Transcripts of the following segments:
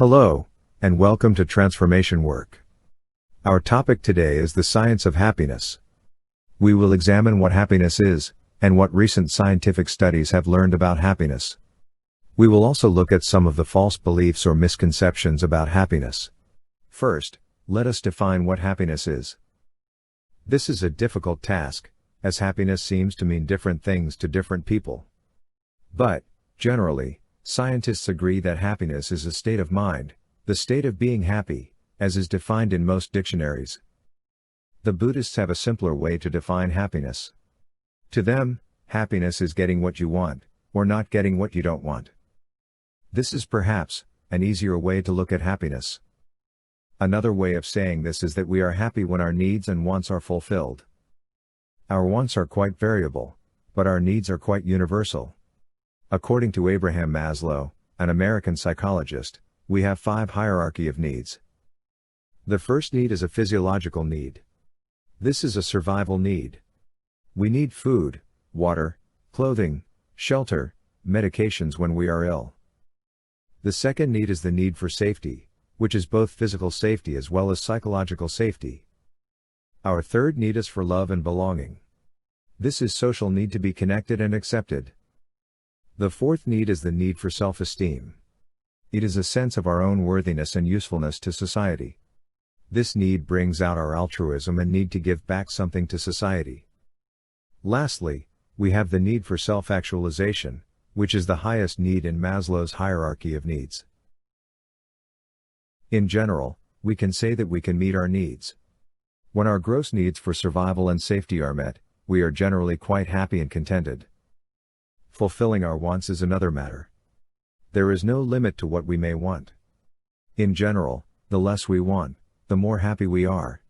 Hello, and welcome to Transformation Work. Our topic today is the science of happiness. We will examine what happiness is, and what recent scientific studies have learned about happiness. We will also look at some of the false beliefs or misconceptions about happiness. First, let us define what happiness is. This is a difficult task, as happiness seems to mean different things to different people. But, generally, scientists agree that happiness is a state of mind, the state of being happy, as is defined in most dictionaries. The Buddhists have a simpler way to define happiness. To them, happiness is getting what you want, or not getting what you don't want. This is perhaps an easier way to look at happiness. Another way of saying this is that we are happy when our needs and wants are fulfilled. Our wants are quite variable, but our needs are quite universal. According to Abraham Maslow, an American psychologist, we have 5 hierarchy of needs. The first need is a physiological need. This is a survival need. We need food, water, clothing, shelter, medications when we are ill. The second need is the need for safety, which is both physical safety as well as psychological safety. Our third need is for love and belonging. This is social need to be connected and accepted. The fourth need is the need for self-esteem. It is a sense of our own worthiness and usefulness to society. This need brings out our altruism and need to give back something to society. Lastly, we have the need for self-actualization, which is the highest need in Maslow's hierarchy of needs. In general, we can say that we can meet our needs. When our gross needs for survival and safety are met, we are generally quite happy and contented. Fulfilling our wants is another matter. There is no limit to what we may want. In general, the less we want, the more happy we are.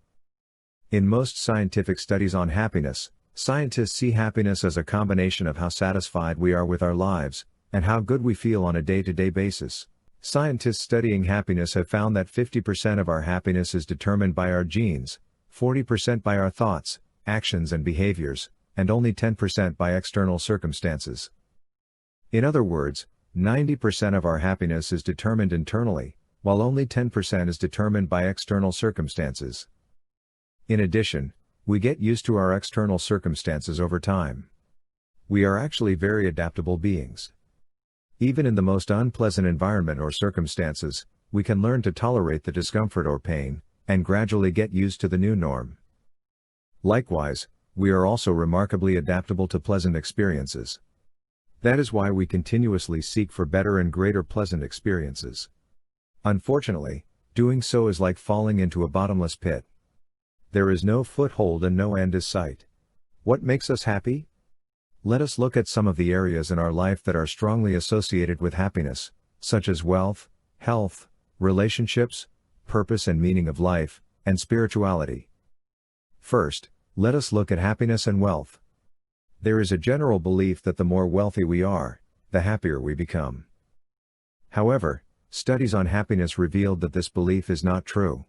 In most scientific studies on happiness, scientists see happiness as a combination of how satisfied we are with our lives, and how good we feel on a day-to-day basis. Scientists studying happiness have found that 50% of our happiness is determined by our genes, 40% by our thoughts, actions and behaviors, and only 10% by external circumstances. In other words, 90% of our happiness is determined internally, while only 10% is determined by external circumstances. In addition, we get used to our external circumstances over time. We are actually very adaptable beings. Even in the most unpleasant environment or circumstances, we can learn to tolerate the discomfort or pain, and gradually get used to the new norm. Likewise, we are also remarkably adaptable to pleasant experiences. That is why we continuously seek for better and greater pleasant experiences. Unfortunately, doing so is like falling into a bottomless pit. There is no foothold and no end in sight. What makes us happy? Let us look at some of the areas in our life that are strongly associated with happiness, such as wealth, health, relationships, purpose and meaning of life, and spirituality. First, let us look at happiness and wealth. There is a general belief that the more wealthy we are, the happier we become. However, studies on happiness revealed that this belief is not true.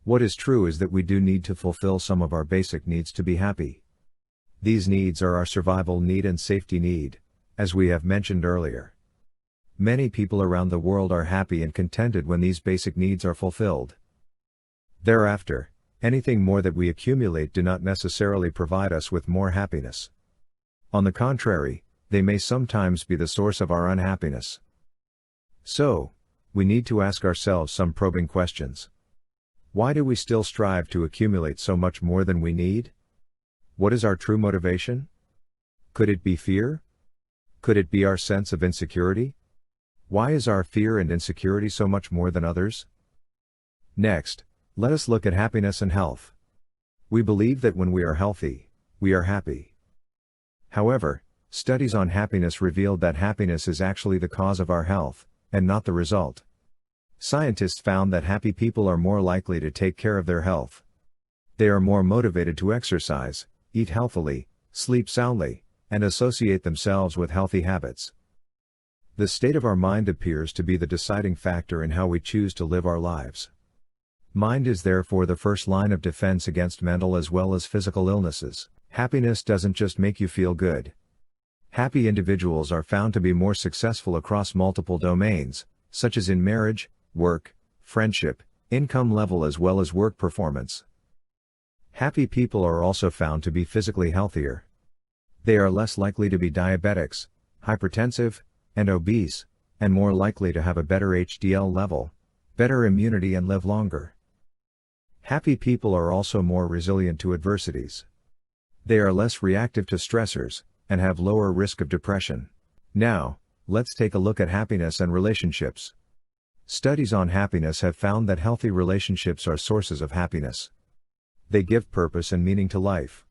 What is true is that we do need to fulfill some of our basic needs to be happy. These needs are our survival need and safety need, as we have mentioned earlier. Many people around the world are happy and contented when these basic needs are fulfilled. Thereafter, anything more that we accumulate do not necessarily provide us with more happiness. On the contrary, they may sometimes be the source of our unhappiness. So, we need to ask ourselves some probing questions. Why do we still strive to accumulate so much more than we need? What is our true motivation? Could it be fear? Could it be our sense of insecurity? Why is our fear and insecurity so much more than others? Next, let us look at happiness and health. We believe that when we are healthy, we are happy. However, studies on happiness revealed that happiness is actually the cause of our health, and not the result. Scientists found that happy people are more likely to take care of their health. They are more motivated to exercise, eat healthily, sleep soundly, and associate themselves with healthy habits. The state of our mind appears to be the deciding factor in how we choose to live our lives. Mind is therefore the first line of defense against mental as well as physical illnesses. Happiness doesn't just make you feel good. Happy individuals are found to be more successful across multiple domains, such as in marriage, work, friendship, income level as well as work performance. Happy people are also found to be physically healthier. They are less likely to be diabetics, hypertensive, and obese, and more likely to have a better HDL level, better immunity and live longer. Happy people are also more resilient to adversities. They are less reactive to stressors, and have lower risk of depression. Now, let's take a look at happiness and relationships. Studies on happiness have found that healthy relationships are sources of happiness. They give purpose and meaning to life.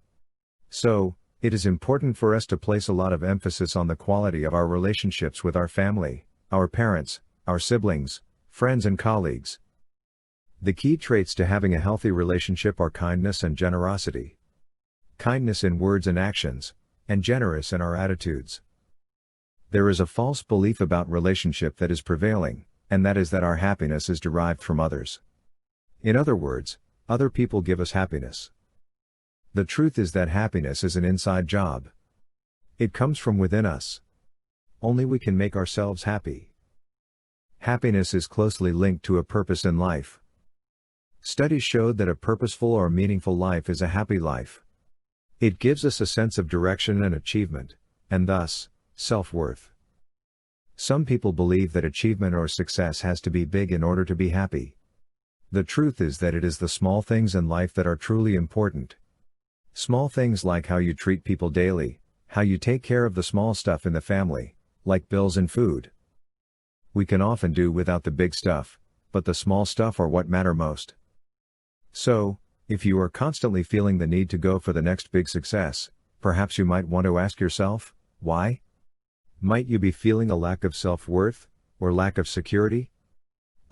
So, it is important for us to place a lot of emphasis on the quality of our relationships with our family, our parents, our siblings, friends and colleagues. The key traits to having a healthy relationship are kindness and generosity. Kindness in words and actions, and generous in our attitudes. There is a false belief about relationship that is prevailing, and that is that our happiness is derived from others. In other words, other people give us happiness. The truth is that happiness is an inside job. It comes from within us. Only we can make ourselves happy. Happiness is closely linked to a purpose in life. Studies showed that a purposeful or meaningful life is a happy life. It gives us a sense of direction and achievement, and thus, self-worth. Some people believe that achievement or success has to be big in order to be happy. The truth is that it is the small things in life that are truly important. Small things like how you treat people daily, how you take care of the small stuff in the family, like bills and food. We can often do without the big stuff, but the small stuff are what matter most. So, if you are constantly feeling the need to go for the next big success, perhaps you might want to ask yourself, why? Might you be feeling a lack of self-worth, or lack of security?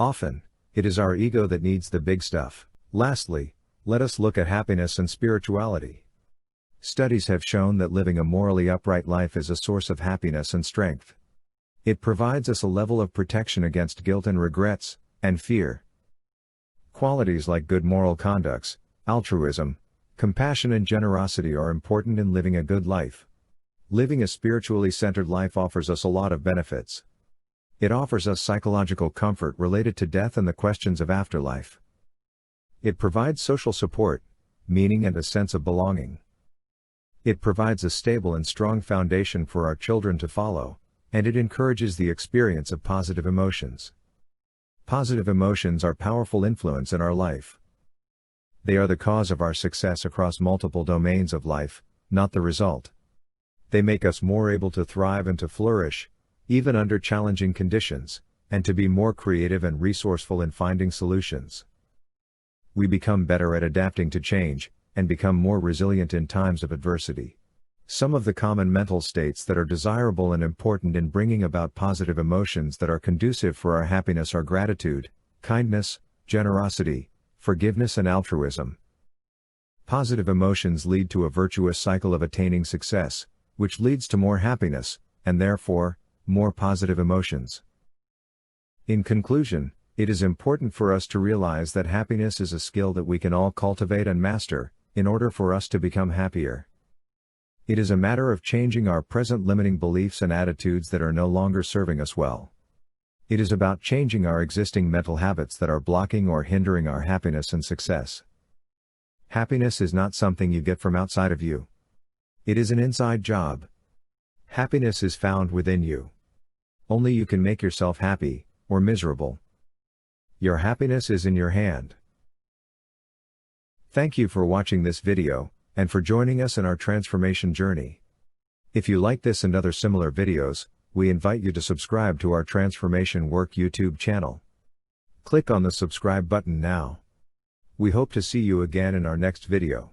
Often, it is our ego that needs the big stuff. Lastly, let us look at happiness and spirituality. Studies have shown that living a morally upright life is a source of happiness and strength. It provides us a level of protection against guilt and regrets, and fear. Qualities like good moral conducts, altruism, compassion and generosity are important in living a good life. Living a spiritually centered life offers us a lot of benefits. It offers us psychological comfort related to death and the questions of afterlife. It provides social support, meaning and a sense of belonging. It provides a stable and strong foundation for our children to follow, and it encourages the experience of positive emotions. Positive emotions are powerful influence in our life. They are the cause of our success across multiple domains of life, not the result. They make us more able to thrive and to flourish, even under challenging conditions, and to be more creative and resourceful in finding solutions. We become better at adapting to change, and become more resilient in times of adversity. Some of the common mental states that are desirable and important in bringing about positive emotions that are conducive for our happiness are gratitude, kindness, generosity, forgiveness and altruism. Positive emotions lead to a virtuous cycle of attaining success, which leads to more happiness, and therefore, more positive emotions. In conclusion, it is important for us to realize that happiness is a skill that we can all cultivate and master, in order for us to become happier. It is a matter of changing our present limiting beliefs and attitudes that are no longer serving us well. It is about changing our existing mental habits that are blocking or hindering our happiness and success. Happiness is not something you get from outside of you. It is an inside job. Happiness is found within you. Only you can make yourself happy, or miserable. Your happiness is in your hand. Thank you for watching this video, and for joining us in our transformation journey. If you like this and other similar videos, we invite you to subscribe to our Transformation Work YouTube channel. Click on the subscribe button now. We hope to see you again in our next video.